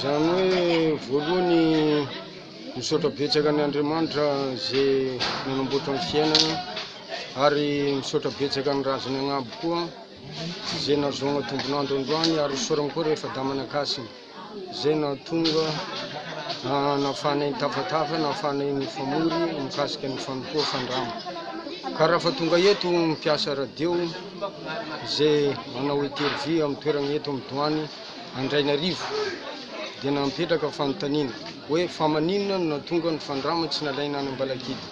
Zany hoe voalohany misaotra betsaka ny Andriamanitra zay nanamboatra ny fiainana ary misaotra betsaka ny razany agnabo koa zay nahazoana tombonandro androany ary soragny koa rehefa damanakasiny zay nahatonga nahafahanay tafatafa nahafahanay ny famory mikasika ny fanompoa fandrama ka raha fa tonga eto mipiasa radio zay manao interview amin'ny toerana eto amin'ny Doany Andrainarivo dia nampetraka fanontaniana hoe fa maninona no nahatonga ny fandrama tsy nalaina any Ambalakida.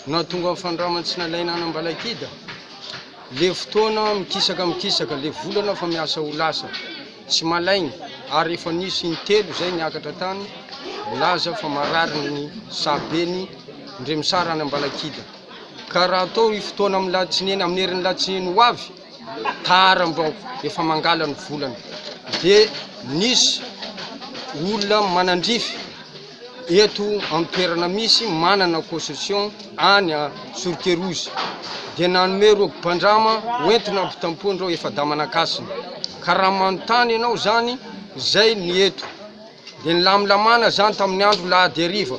Nahatonga ny fandrama tsy nalaina any Ambalakida le fotoana mikisaka le volana fa miasa ho lasa tsy malaigny ary efa nisy intelo zay niakatra tany laza fa marary ny sabeny Ndremisara any Ambalakida ka raha atao i fotoana amin'ny latsineny amin'ny herin'ny latsineny ho avy tara mbao efa mangala ny volana dia nisy olona manandrify eto amin'ny toerana misy manana concession any a Sorkerozy dia nanome rogo-pandrama hoentina ampitampoandrao efa damanakasiny ka raha manontany ianao zany zay ny eto dia nilamlamana zany tamin'ny andro lahady hariva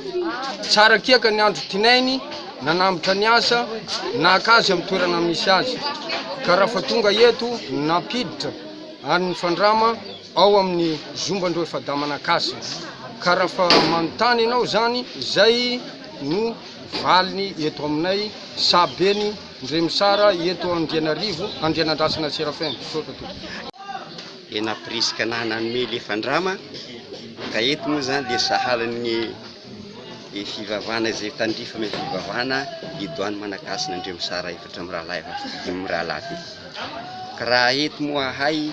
tsara kiaka ny andro tinainy nanambotra ny asa nakazy amin'ny toerana misy azy ka raha fa tonga eto napiditra any fandrama ao amin'ny zombandreo efa damanakasiny ka raha fa manontany ianao zany zay no valiny eto aminay sabeny Ndremisara eto Andrainarivo Andrianandrasana Serafin soka to ena prisika nanome le fandrama ka eto moa zany le sahalan'ny fivavahana zay tandrifa me fivavahana Doany Manakasina Ndremisara efatra mirahalahy ka raha eto moa hay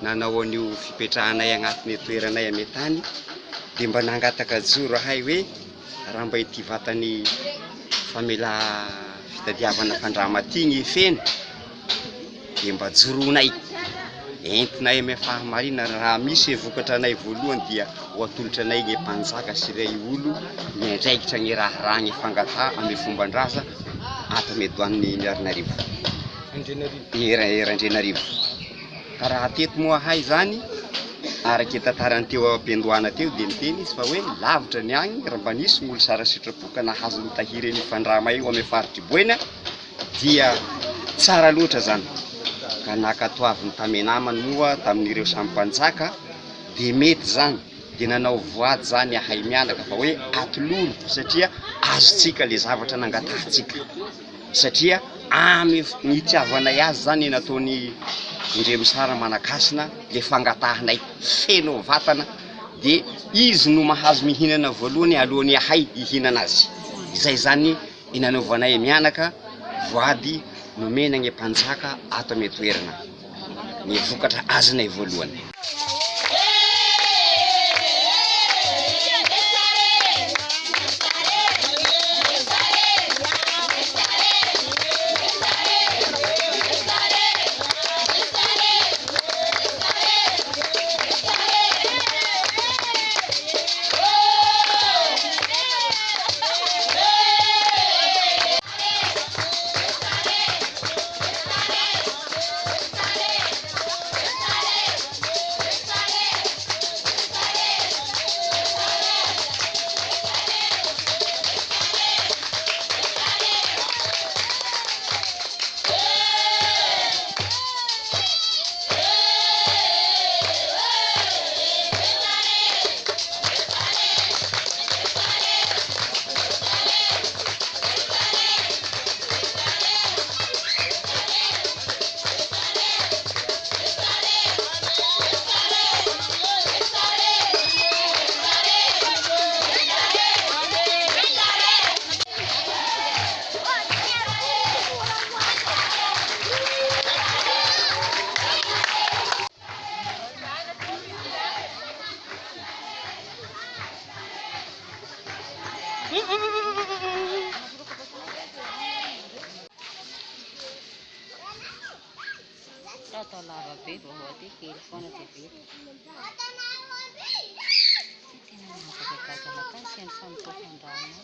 nanao an'io fipetrahanay agnatin'ny toeranay ame tany dia mba nangataka joro hay hoe raha mba ity vatany famela fitadiavana fandrama ty ny feno dia mba joronay entinay ame fahamarina raha misy vokatra anay voalohany dia ho atolotra anay ny mpanjaka sy iray olo miandraikitra ny raha ny fangataha ame fomban-draza ato ame Doany Andrianarivo ka raha teto moa hay zany araky tantarany teo am-piandohana teo dia niteny izy fa hoe lavitra ny agny raha mba nisy olo sara sitrapoka nahazo mitahiry ny fandrama io ame faritry Boena dia tsara loatra zany ka nakatoaviny tamy namany moa tamin'ireo sampanjaka dia mety zany dia nanao voady zany ahay mianaka fa hoe atololo satria azotsika le zavatra nangatahantsika satria amy nitiavanay azy zany nataony Ndremisara Manakasina le fangatahanay feno vatana dia izy no mahazo mihinana voalohany alohan'ny ahay hihinana azy izay zany inanaovanay mianaka voady nomena ny mpanjaka ato ame toerana ny vokatra azonay voalohany. Atau lava big bahwa di phone TV. Tina mga pagkakalakan siyan santo handana.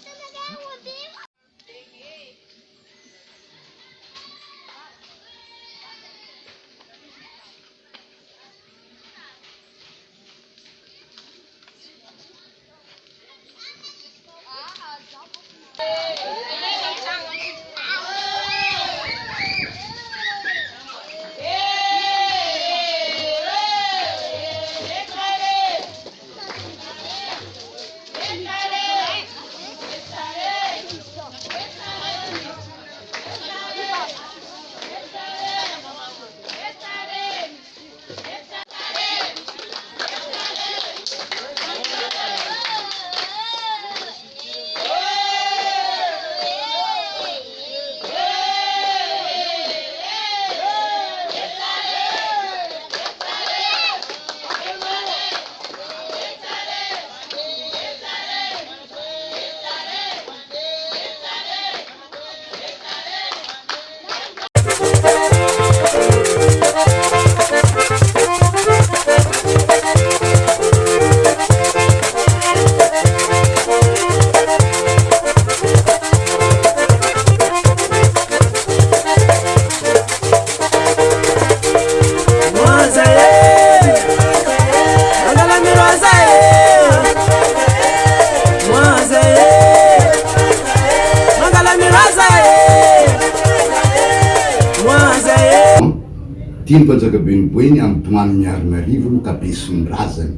Timpanjakabeniboeny amin'ny toany miarinarivo no kabesony razany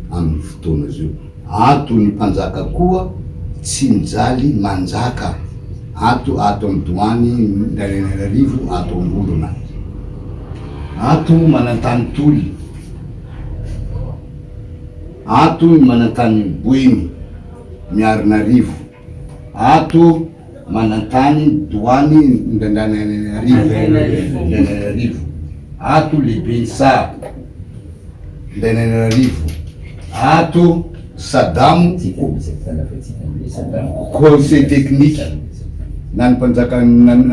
amin'ny fotoana zio. Ato ny mpanjaka koa tsy mijaly manjaka ato amin'ny toany miarinarivo ato ambondona. Ato manantany toly, ato manantany boeny miarinarivo, ato manantany doany Ndranarivo, ato Lebensa Ndranarivo, ato Sadamo conseil technique nany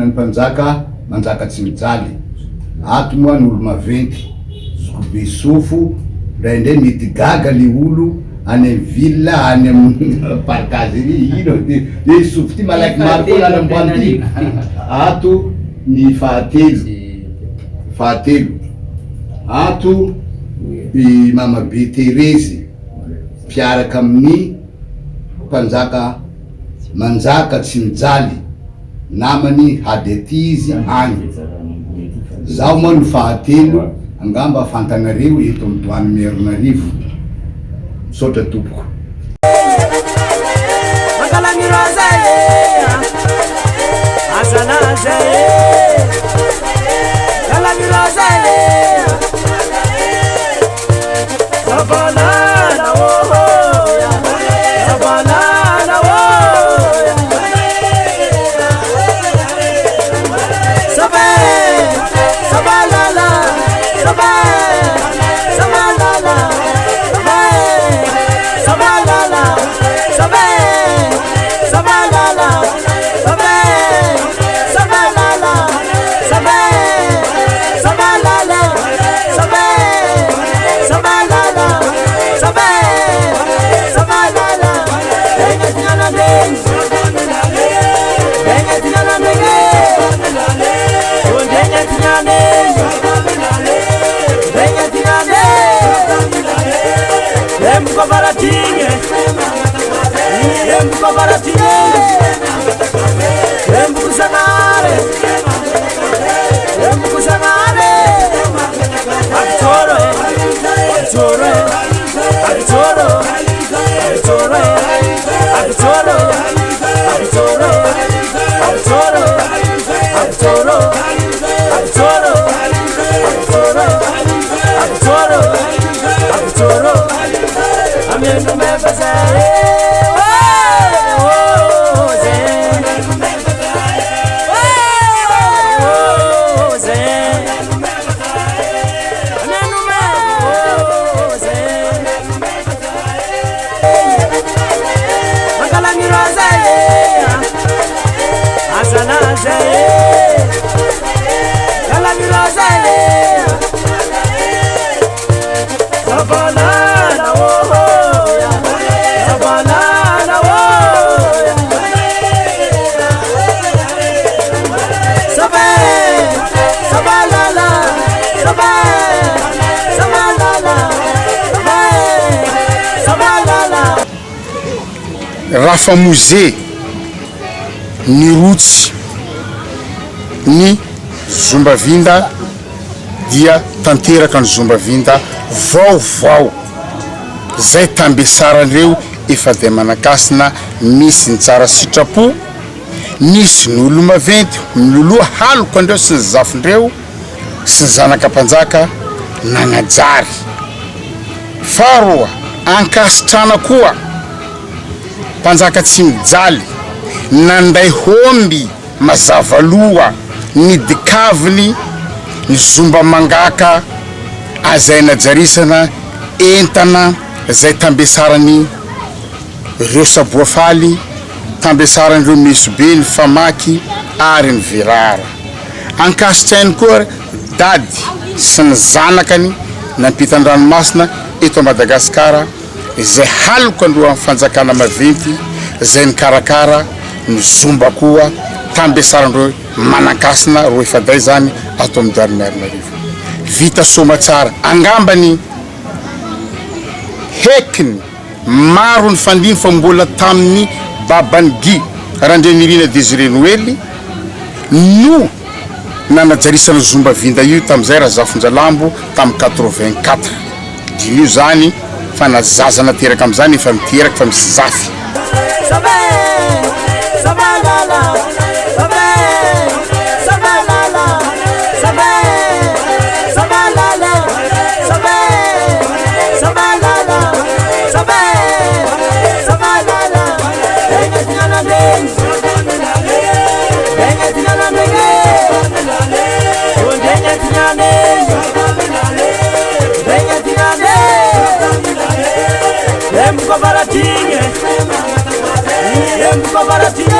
mpanjaka manjaka tsy mijaly. Ato moa ny olo maventy Zokobe Sofo ndray mety gaga le olo any villa any amin'ny parkazy ino de sofo ty malaky maro koa lalamboany ty. Ato ny fahatelo ato i Mama Be Terezy mpiaraka amin'ny mpanjaka manjaka tsy mijaly namany Hadetizy any. Zao moa ny fahatelo angamba fantanareo eto amin'ny toany Miarinarivo. Sotra tompoko. rafa musée ny rotsy ny Zombavinda dia tanteraka ny Zombavinda vaovao zay tambesaran'ireo efa dia manakasina misy ny tsara sitrapo nisy ny olo maventy miloloha haloko andreo sy ny zafindreo sy ny zanakam-panjaka nanajary faharoa ankasitrana koa mpanjaka tsy mijaly nanday homby mazavaloha ny dikaviny ny Zomba Mangaka azay najarisana entana zay tambesarany ireo Saboafaly tambesaran'ireo Mesobe ny Famaky ary ny Verara ankasitrainy koa dady sy ny zanakany nampitan-dranomasina eto Madagasikara izay haloko andro amin'ny fanjakana maventy zay ny karakara ny Zomba koa tambesarandreo manakasina ro efa day zany ato amin'ny Antananarivo vita soma tsara angambany hekiny maro ny fandiny fa mbola tamin'ny babany Guy Randrianirina Désiré Noely no nanajarisana Zombavinda io tamizay Razafindralambo tam 84 dinio zany fa nazazana teraka amizany efa miteraka fa misy zafy Baratinha,